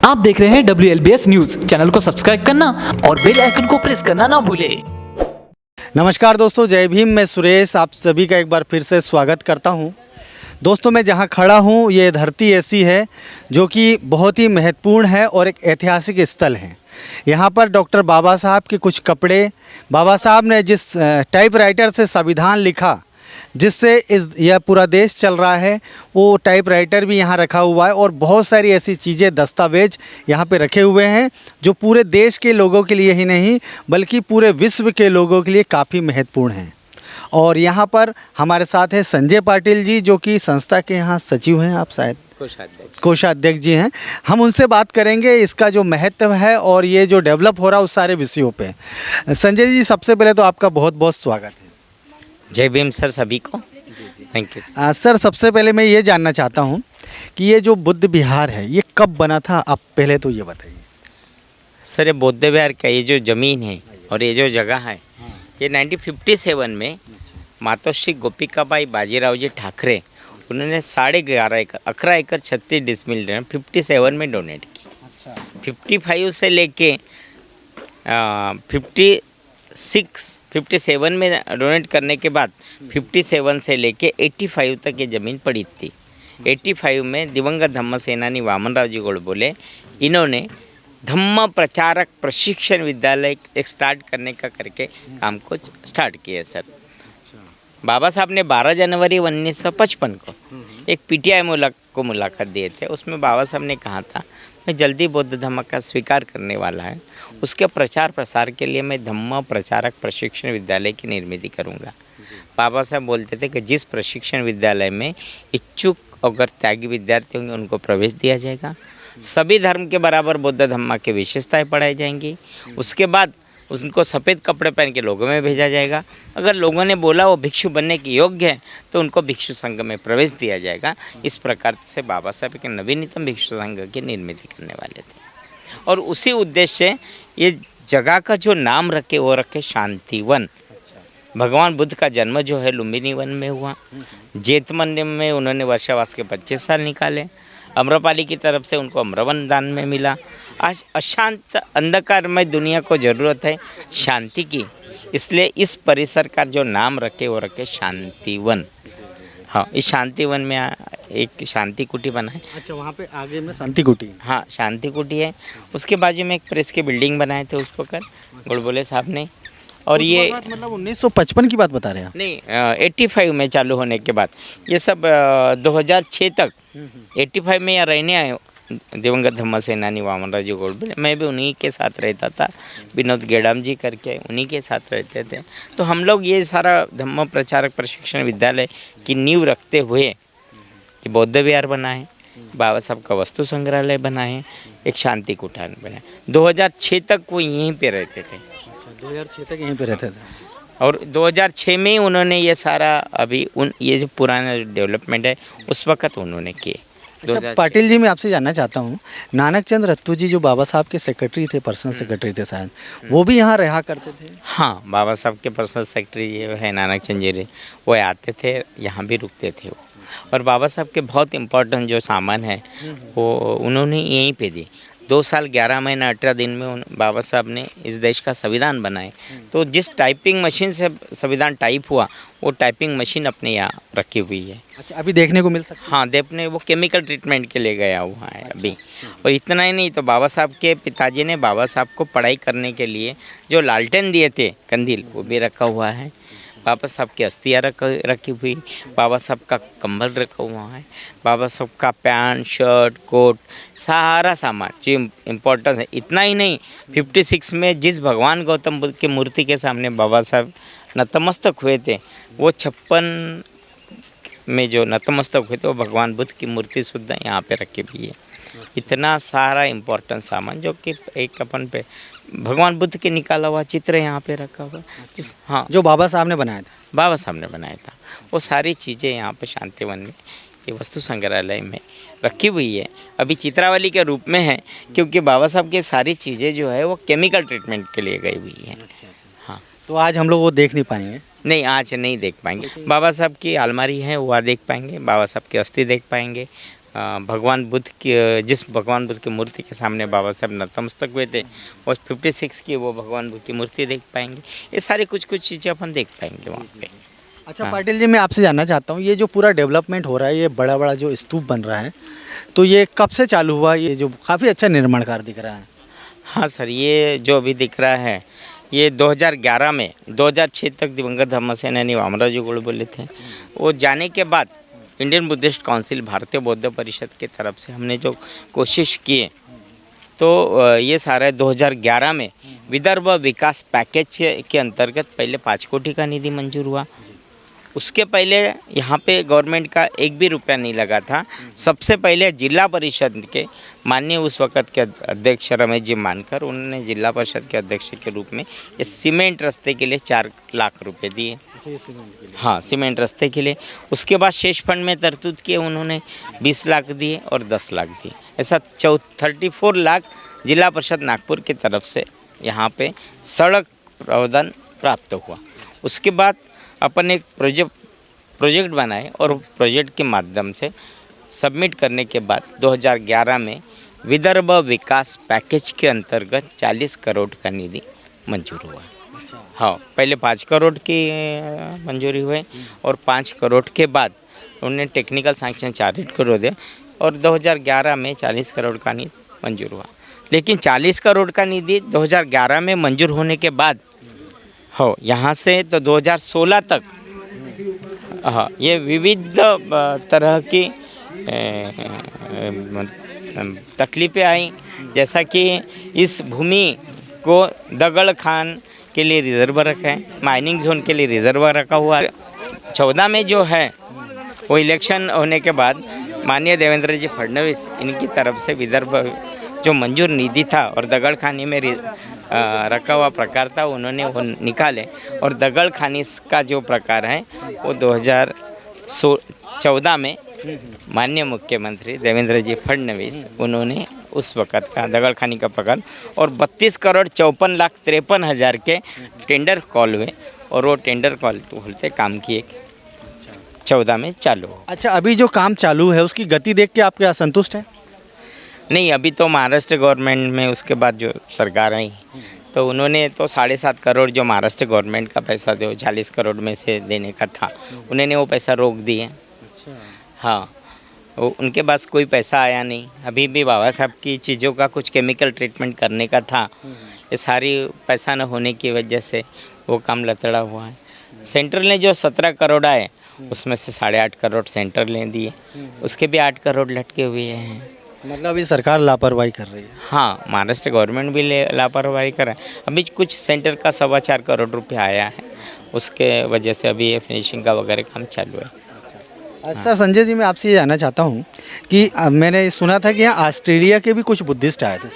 आप देख रहे हैं WLBS न्यूज। चैनल को सब्सक्राइब करना और बेल आइकन को प्रेस करना ना भूलें। नमस्कार दोस्तों, जय भीम। मैं सुरेश आप सभी का एक बार फिर से स्वागत करता हूं। दोस्तों, मैं जहां खड़ा हूं ये धरती ऐसी है जो कि बहुत ही महत्वपूर्ण है और एक ऐतिहासिक स्थल है। यहां पर डॉक्टर बाबा साहब के कुछ कपड़े, बाबा साहब ने जिस टाइपराइटर से संविधान लिखा जिससे यह पूरा देश चल रहा है, वो टाइपराइटर भी यहाँ रखा हुआ है और बहुत सारी ऐसी चीज़ें, दस्तावेज यहाँ पे रखे हुए हैं जो पूरे देश के लोगों के लिए ही नहीं बल्कि पूरे विश्व के लोगों के लिए काफ़ी महत्वपूर्ण हैं। और यहाँ पर हमारे साथ है संजय पाटिल जी, जो कि संस्था के यहाँ सचिव हैं, आप शायद कोषाध्यक्ष जी हैं। हम उनसे बात करेंगे इसका जो महत्व है और ये जो डेवलप हो रहा है उस सारे विषयों पे। संजय जी, सबसे पहले तो आपका बहुत बहुत स्वागत है। जय भीम सर सभी को। थैंक यू सर, सबसे पहले मैं ये जानना चाहता हूँ कि ये जो बुद्ध विहार है ये कब बना था, आप पहले तो ये बताइए। सर, ये बौद्ध विहार का ये जो ज़मीन है और ये जो जगह है ये 1957 में मातोश्री गोपिकाबाई बाजीराव जी ठाकरे उन्होंने 11.5 एकड़ 11 एकड़ 36 डिसमिल 57 में डोनेट की। 55 से लेके 57 में डोनेट करने के बाद 57 से लेके 85 तक ये ज़मीन पड़ी थी। 85 में दिवंगत धम्म सेनानी वामनराव जी गोड़ बोले इन्होंने धम्म प्रचारक प्रशिक्षण विद्यालय एक स्टार्ट करने का करके काम को स्टार्ट किया सर। बाबा साहब ने 12 जनवरी 1955 को एक PTI को मुलाकात दिए थे। उसमें बाबा साहब ने कहा था मैं जल्दी बौद्ध धम्म का स्वीकार करने वाला है, उसके प्रचार प्रसार के लिए मैं धम्म प्रचारक प्रशिक्षण विद्यालय की निर्मित करूंगा। बाबा साहब बोलते थे कि जिस प्रशिक्षण विद्यालय में इच्छुक अगर त्यागी विद्यार्थी होंगे उनको प्रवेश दिया जाएगा, सभी धर्म के बराबर बौद्ध धम्म की विशेषताएं पढ़ाई जाएंगी, उसके बाद उनको सफ़ेद कपड़े पहन के लोगों में भेजा जाएगा। अगर लोगों ने बोला वो भिक्षु बनने के योग्य है तो उनको भिक्षु संघ में प्रवेश दिया जाएगा। इस प्रकार से बाबा साहब के नवीनतम भिक्षु संघ की निर्मित करने वाले थे और उसी उद्देश्य से ये जगह का जो नाम रखे वो रखे शांतिवन। भगवान बुद्ध का जन्म जो है लुम्बिनी वन में हुआ। जेतमन में उन्होंने वर्षावास के 25 साल निकाले। अम्रपाली की तरफ से उनको अम्रवन दान में मिला। आज अशांत अंधकारमय दुनिया को ज़रूरत है शांति की, इसलिए इस परिसर का जो नाम रखे वो रखे शांतिवन। हाँ, इस शांतिवन में एक शांति कुटी बना है। अच्छा, वहाँ पे आगे में शांति कुटी? हाँ, शांति कुटी है। उसके बाजू में एक प्रेस की बिल्डिंग बनाए थे उस पर गुड़बोले साहब ने। और ये मतलब 1955 की बात बता रहे हैं आप? नहीं, 85 में चालू होने के बाद ये सब 2006 तक 85 में यहाँ रहने आए दिवंगत धम्म सेनानी वामनराव जी गोड़। मैं भी उन्हीं के साथ रहता था, विनोद गेड़ाम जी करके उन्हीं के साथ रहते थे। तो हम लोग ये सारा धम्म प्रचारक प्रशिक्षण विद्यालय की नींव रखते हुए कि बौद्ध विहार बनाए, बाबा साहब का वस्तु संग्रहालय बनाए, एक शांति कुठान बनाए। 2006 तक वो यहीं पे रहते थे। 2006 तक यहीं पे रहते थे और 2006 में ही उन्होंने ये सारा अभी ये जो पुराना डेवलपमेंट है उस वक्त उन्होंने किए। अच्छा पाटिल जी, मैं आपसे जानना चाहता हूँ, नानक चंद रत्तू जी जो बाबा साहब के सेक्रेटरी थे, पर्सनल सेक्रेटरी थे शायद, वो भी यहाँ रहा करते थे? हाँ, बाबा साहब के पर्सनल सेक्रेटरी ये है नानक चंद जी, वो आते थे, यहाँ भी रुकते थे वो। और बाबा साहब के बहुत इम्पोर्टेंट जो सामान है वो उन्होंने यहीं पे दी। 2 साल 11 महीना 18 दिन में बाबा साहब ने इस देश का संविधान बनाए। तो जिस टाइपिंग मशीन से संविधान टाइप हुआ वो टाइपिंग मशीन अपने यहाँ रखी हुई है। अच्छा, अभी देखने को मिल सकता है? हाँ, देखने वो केमिकल ट्रीटमेंट के लिए गया हुआ है अभी। और इतना ही नहीं, तो बाबा साहब के पिताजी ने बाबा साहब को पढ़ाई करने के लिए जो लालटेन दिए थे कंदील, वो भी रखा हुआ है। बाबा साहब की अस्थियाँ रखी हुई, बाबा साहब का कंबल रखा हुआ है, बाबा साहब का पैंट शर्ट कोट सारा सामान जो इम्पोर्टेंट है। इतना ही नहीं, 56 में जिस भगवान गौतम बुद्ध की मूर्ति के सामने बाबा साहब नतमस्तक हुए थे, वो 56 में जो नतमस्तक हुए थे वो भगवान बुद्ध की मूर्ति शुद्ध यहाँ पे रखी हुई है। इतना सारा इम्पोर्टेंट सामान जो कि एक अपन पे भगवान बुद्ध के निकाला हुआ चित्र यहाँ पे रखा हुआ, जिस हाँ जो बाबा साहब ने बनाया था। बाबा साहब ने बनाया था, वो सारी चीज़ें यहाँ पे शांतिवन में ये वस्तु संग्रहालय में रखी हुई है। अभी चित्रावली के रूप में है क्योंकि बाबा साहब की सारी चीज़ें जो है वो केमिकल ट्रीटमेंट के लिए गई हुई हैं। हाँ, तो आज हम लोग वो देख नहीं पाएंगे? नहीं, आज नहीं देख पाएंगे। बाबा साहब की अलमारी है वह देख पाएंगे, बाबा साहब की अस्थि देख पाएंगे, भगवान बुद्ध की, जिस भगवान बुद्ध की मूर्ति के सामने बाबा साहब नतमस्तक हुए थे, वो 56 की वो भगवान बुद्ध की मूर्ति देख पाएंगे। ये सारे कुछ कुछ चीज़ें अपन देख पाएंगे वहाँ पे। अच्छा पाटिल जी, मैं आपसे जानना चाहता हूँ, ये जो पूरा डेवलपमेंट हो रहा है, ये बड़ा बड़ा जो स्तूप बन रहा है, तो ये कब से चालू हुआ? ये जो काफ़ी अच्छा निर्माण कार्य दिख रहा है। हाँ सर, ये जो अभी दिख रहा है ये 2011 में 2006 तक दिवंगत धम्मसेनानी वामनराव जी गोडबोले थे। वो जाने के बाद इंडियन बुद्धिस्ट काउंसिल, भारतीय बौद्ध परिषद की तरफ से हमने जो कोशिश किए, तो ये सारा 2011 में विदर्भ विकास पैकेज के अंतर्गत पहले 5 कोटी का निधि मंजूर हुआ। उसके पहले यहाँ पे गवर्नमेंट का 1 भी रुपया नहीं लगा था। सबसे पहले जिला परिषद के माननीय उस वक़्त के अध्यक्ष रमेश जी मानकर, उन्होंने जिला परिषद के अध्यक्ष के रूप में ये सीमेंट रास्ते के लिए 4 लाख रुपए दिए। हाँ, सीमेंट रास्ते के लिए। उसके बाद शेष फंड में तरतूद किए उन्होंने 20 लाख दिए और 10 लाख दिए। ऐसा 34 लाख जिला परिषद नागपुर की तरफ से यहाँ पे सड़क प्रावधान प्राप्त हुआ। उसके बाद अपन एक प्रोजेक्ट बनाए और प्रोजेक्ट के माध्यम से सबमिट करने के बाद 2011 में विदर्भ विकास पैकेज के अंतर्गत 40 करोड़ का निधि मंजूर हुआ। हाँ, पहले 5 करोड़ की मंजूरी हुई और 5 करोड़ के बाद उन्होंने टेक्निकल सैंक्शन 4 करोड़ दिया और 2011 में 40 करोड़ का निधि मंजूर हुआ। लेकिन 40 करोड़ का निधि 2011 में मंजूर होने के बाद हो यहाँ से तो 2016 तक हाँ, ये विविध तरह की तकलीफ़ें आई। जैसा कि इस भूमि को दगड़ खान के लिए रिजर्व रखा है, माइनिंग जोन के लिए रिजर्व रखा हुआ है। 14 में जो है वो इलेक्शन होने के बाद माननीय देवेंद्र जी फडणवीस, इनकी तरफ से विदर्भ जो मंजूर निधि था और दगड़ खानी में रखा हुआ प्रकार था, उन्होंने वो निकाले और दगड़ खानी का जो प्रकार है वो 2014 में माननीय मुख्यमंत्री देवेंद्र जी फडणवीस, उन्होंने उस वक़्त का दगड़ खानी का प्रकार और 32 करोड़ 54,53,000 के टेंडर कॉल हुए और वो टेंडर कॉल बोलते काम किए 14 में चालू। अच्छा, अभी जो काम चालू है उसकी गति देख के आप क्या संतुष्ट हैं? नहीं, अभी तो महाराष्ट्र गवर्नमेंट में उसके बाद जो सरकार आई तो उन्होंने तो 7.5 करोड़ जो महाराष्ट्र गवर्नमेंट का पैसा दो 40 करोड़ में से देने का था, उन्होंने वो पैसा रोक दिए। हाँ, उनके पास कोई पैसा आया नहीं। अभी भी बाबा साहब की चीज़ों का कुछ केमिकल ट्रीटमेंट करने का था, ये सारी पैसा न होने की वजह से वो काम लतड़ा हुआ है। सेंटर ने जो 17 करोड़ आए उसमें से 8.5 करोड़ सेंटर ने दिए, उसके भी 8 करोड़ लटके हुए हैं। मतलब अभी सरकार लापरवाही कर रही है। हाँ, महाराष्ट्र गवर्नमेंट भी लापरवाही कर रहा है। अभी कुछ सेंटर का 4.25 करोड़ रुपया आया है, उसके वजह से अभी ये फिनिशिंग का वगैरह काम चालू है। अच्छा संजय जी, मैं आपसे ये जानना चाहता हूँ कि मैंने सुना था कि यहाँ ऑस्ट्रेलिया के भी कुछ बुद्धिस्ट आए थे।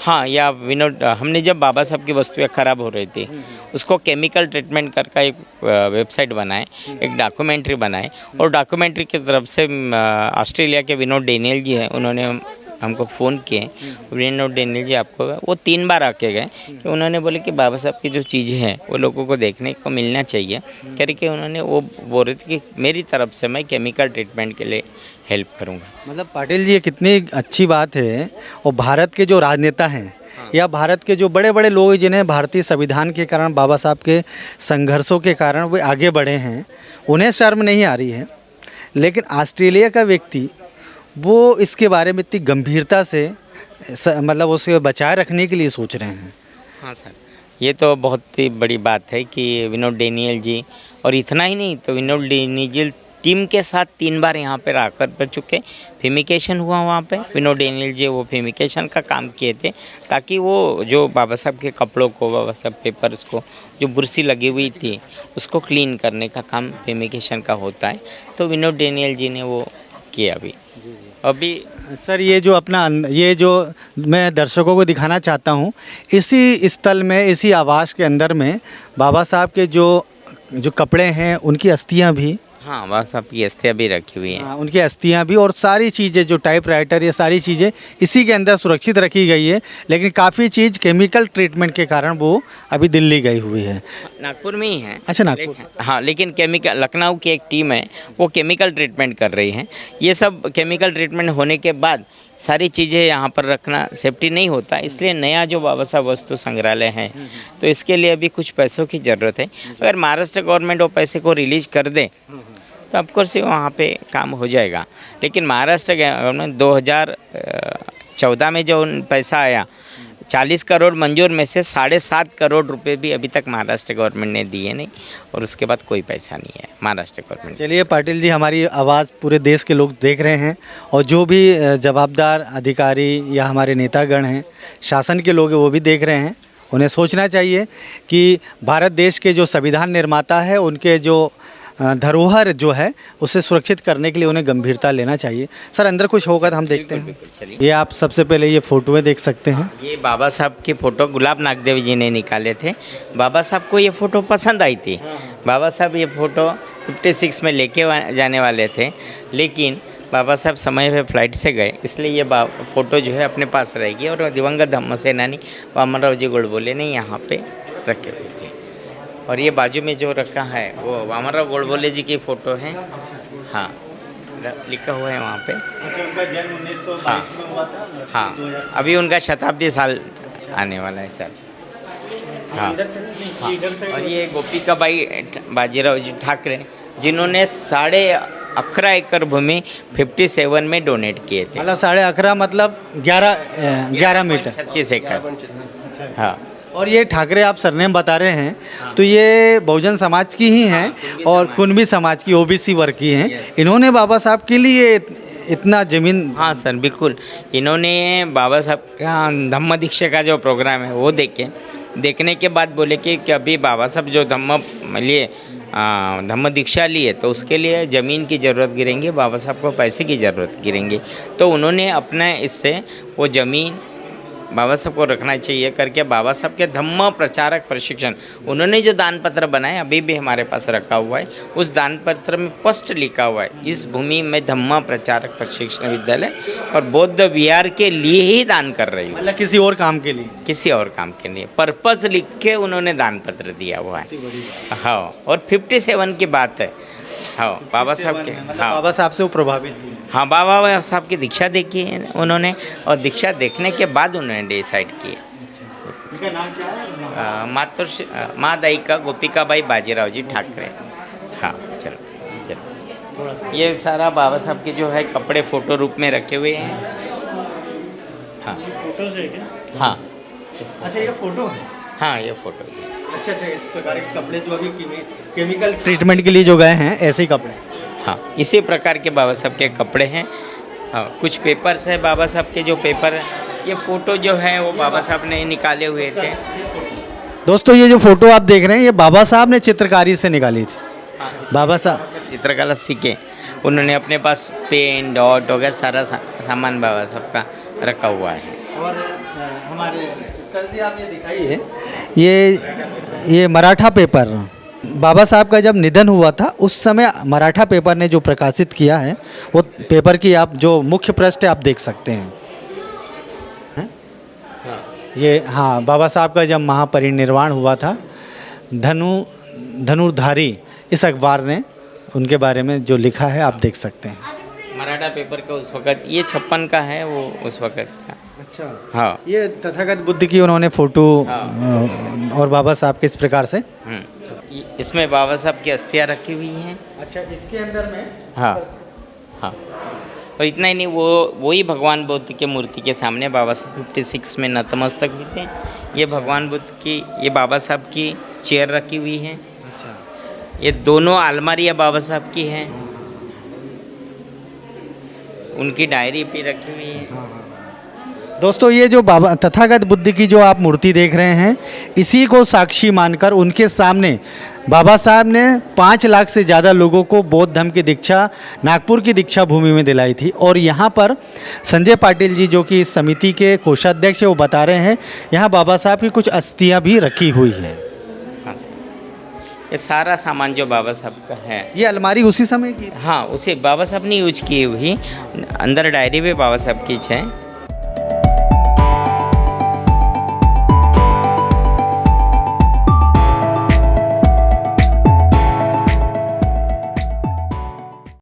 हाँ, या विनोद, हमने जब बाबा साहब की वस्तुएं ख़राब हो रही थी उसको केमिकल ट्रीटमेंट करके एक वेबसाइट बनाए, एक डॉक्यूमेंट्री बनाए और डॉक्यूमेंट्री की तरफ से ऑस्ट्रेलिया के विनोद डेनियल जी हैं, उन्होंने हमको फ़ोन किए। विनोद डेनियल जी आपको वो 3 बार आके गए कि उन्होंने बोले कि बाबा साहब की जो चीज़ें हैं वो लोगों को देखने को मिलना चाहिए करके उन्होंने वो बोल रहे थे कि मेरी तरफ से मैं केमिकल ट्रीटमेंट के लिए हेल्प करूँगा। मतलब पाटिल जी, ये कितनी अच्छी बात है। और भारत के जो राजनेता हैं या भारत के जो बड़े बड़े लोग जिन्हें भारतीय संविधान के कारण, बाबा साहब के संघर्षों के कारण वे आगे बढ़े हैं, उन्हें शर्म नहीं आ रही है, लेकिन ऑस्ट्रेलिया का व्यक्ति वो इसके बारे में इतनी गंभीरता से मतलब उसे बचाए रखने के लिए सोच रहे हैं। हाँ सर, ये तो बहुत ही बड़ी बात है कि विनोद डेनियल जी, और इतना ही नहीं तो विनोद डेनियल टीम के साथ 3 बार यहाँ पे आकर कर चुके। फिमिकेशन हुआ वहाँ पे, विनोद डेनियल जी वो फिमिकेशन का काम किए थे ताकि वो जो बाबा साहब के कपड़ों को, बाबा साहब पेपर्स को जो बुरसी लगी हुई थी उसको क्लीन करने का काम फिमिकेशन का होता है, तो विनोद डेनियल जी ने वो किया। अभी सर, ये जो अपना ये जो मैं दर्शकों को दिखाना चाहता हूँ, इसी स्थल में, इसी आवास के अंदर में बाबा साहब के जो कपड़े हैं उनकी अस्थियाँ भी हाँ बाबा साहब की अस्थियाँ भी रखी हुई हैं। हाँ, उनकी अस्थियां भी और सारी चीज़ें जो टाइपराइटर ये सारी चीज़ें इसी के अंदर सुरक्षित रखी गई है, लेकिन काफ़ी चीज़ केमिकल ट्रीटमेंट के कारण वो अभी दिल्ली गई हुई है। नागपुर में ही है। अच्छा, नागपुर। हाँ, लेकिन केमिकल लखनऊ की एक टीम है, वो केमिकल ट्रीटमेंट कर रही है। ये सब केमिकल ट्रीटमेंट होने के बाद सारी चीज़ें यहाँ पर रखना सेफ्टी नहीं होता, इसलिए नया जो बाबा साहब वस्तु संग्रहालय है तो इसके लिए अभी कुछ पैसों की ज़रूरत है। अगर महाराष्ट्र गवर्नमेंट वो पैसे को रिलीज़ कर दे तो ऑफकोर्स वहाँ पे काम हो जाएगा। लेकिन महाराष्ट्र गवर्नमेंट 2014 में जो पैसा आया 40 करोड़ मंजूर में से 7.5 करोड़ रुपए भी अभी तक महाराष्ट्र गवर्नमेंट ने दिए नहीं, और उसके बाद कोई पैसा नहीं है महाराष्ट्र गवर्नमेंट। चलिए पाटिल जी, हमारी आवाज़ पूरे देश के लोग देख रहे हैं और जो भी जवाबदार अधिकारी या हमारे नेतागण हैं, शासन के लोग हैं, वो भी देख रहे हैं। उन्हें सोचना चाहिए कि भारत देश के जो संविधान निर्माता है उनके जो धरोहर जो है उसे सुरक्षित करने के लिए उन्हें गंभीरता लेना चाहिए। सर, अंदर कुछ होगा तो हम देखते हैं। चलिए, ये आप सबसे पहले ये फ़ोटोएँ देख सकते हैं। ये बाबा साहब की फ़ोटो गुलाब नागदेव जी ने निकाले थे। बाबा साहब को ये फ़ोटो पसंद आई थी। बाबा साहब ये फ़ोटो 56 में लेके जाने वाले थे, लेकिन बाबा साहब समय पे फ्लाइट से गए, इसलिए ये फ़ोटो जो है अपने पास रहेगी। और दिवंगत धम्म सेनानी वामनराव जी गोडबोले ने यहाँ पे रखे हुए थे। और ये बाजू में जो रखा है वो वामनराव गोडबोले जी की फ़ोटो है। हाँ, लिखा हुआ है वहाँ पे। उनका जन्म 1922 हाँ। में हुआ था। हाँ, अभी उनका शताब्दी साल आने वाला है सर। हाँ, और ये गोपिका बाई बाजीराव जी ठाकरे, जिन्होंने 11.5 एकड़ भूमि 57 में डोनेट किए थे। मतलब 11.5 मतलब 11 मीटर। 36 एकड़। हाँ, और ये ठाकरे आप सरनेम बता रहे हैं तो ये बहुजन समाज की ही हैं और कुणबी समाज की, ओबीसी वर्ग की हैं। इन्होंने बाबा साहब के लिए इतना ज़मीन। हाँ सर, बिल्कुल। इन्होंने बाबा साहब का धम्म दीक्षा का जो प्रोग्राम है वो देखने के बाद बोले कि अभी बाबा साहब जो धम्म दीक्षा लिए तो उसके लिए ज़मीन की ज़रूरत गिरेंगी, बाबा साहब को पैसे की ज़रूरत गिरेंगी। तो उन्होंने अपने इससे वो ज़मीन बाबा साहब को रखना चाहिए करके बाबा साहब के धम्म प्रचारक प्रशिक्षण, उन्होंने जो दान पत्र बनाए अभी भी हमारे पास रखा हुआ है, उस दान पत्र में स्पष्ट लिखा हुआ है इस भूमि में धम्म प्रचारक प्रशिक्षण विद्यालय और बौद्ध विहार के लिए ही दान कर रही हूँ, मतलब किसी और काम के लिए, किसी और काम के लिए पर्पज़ लिख के उन्होंने दान पत्र दिया हुआ है। हाँ, और 57 की बात है। हाँ, बाबा साहब के, हाँ बाबा साहब से वो प्रभावित हुए। हाँ, बाबा साहब की दीक्षा देखी है उन्होंने, और दीक्षा देखने के बाद उन्होंने डिसाइड किया। इसका नाम क्या है? मादायिका गोपिकाबाई बाजीराव जी ठाकरे। हाँ, चलो ये सारा बाबा साहब के जो है कपड़े फ़ोटो रूप में रखे हुए हैं। हाँ, फोटोज है क्या? हाँ, अच्छा, ये फोटो है। हाँ, ये फ़ोटो जी। अच्छा, इस प्रकार के कपड़े जो अभी केमिकल ट्रीटमेंट के लिए जो गए हैं, ऐसे ही कपड़े। हाँ, इसी प्रकार के बाबा साहब के कपड़े हैं। हाँ, कुछ पेपर्स है बाबा साहब के, जो पेपर, ये फ़ोटो जो है वो बाबा साहब ने निकाले हुए थे। दोस्तों, ये जो फोटो आप देख रहे हैं ये बाबा साहब ने चित्रकारी से निकाली थी। बाबा साहब चित्रकला सीखे, उन्होंने अपने पास पेन डॉट वगैरह सारा सामान बाबा साहब का रखा हुआ है। और हमारे जी आप ये दिखाइए, ये मराठा पेपर बाबा साहब का जब निधन हुआ था उस समय मराठा पेपर ने जो प्रकाशित किया है वो पेपर की आप जो मुख्य पृष्ठ है आप देख सकते हैं। ये हाँ, बाबा साहब का जब महापरिनिर्वाण हुआ था धनुर्धारी इस अखबार ने उनके बारे में जो लिखा है आप देख सकते हैं। मराठा पेपर का उस वक़्त, ये 56 का है वो उस वक़्त का। अच्छा, हाँ, ये तथागत बुद्ध की उन्होंने फोटो और बाबा साहब के इस प्रकार से। इसमें बाबा साहब की अस्थियाँ रखी हुई हैं। अच्छा, इसके अंदर में। हाँ, हाँ, और इतना ही नहीं, वही भगवान बुद्ध के मूर्ति के सामने बाबा साहब 56 में नतमस्तक भी थे। ये भगवान बुद्ध की, ये बाबा साहब की चेयर रखी हुई है। अच्छा, ये दोनों अलमारियाँ बाबा साहब की हैं, उनकी डायरी भी रखी हुई है। दोस्तों, ये जो बाबा तथागत बुद्ध की जो आप मूर्ति देख रहे हैं, इसी को साक्षी मानकर उनके सामने बाबा साहब ने 5 लाख से ज़्यादा लोगों को बौद्ध धर्म की दीक्षा नागपुर की दीक्षा भूमि में दिलाई थी। और यहाँ पर संजय पाटिल जी जो कि इस समिति के कोषाध्यक्ष है वो बता रहे हैं यहाँ बाबा साहब की कुछ अस्थियाँ भी रखी हुई है। हाँ सर, ये सारा सामान जो बाबा साहब का है, ये अलमारी उसी समय की? हाँ उसे बाबा साहब ने यूज की हुई, अंदर डायरी भी बाबा साहब की है।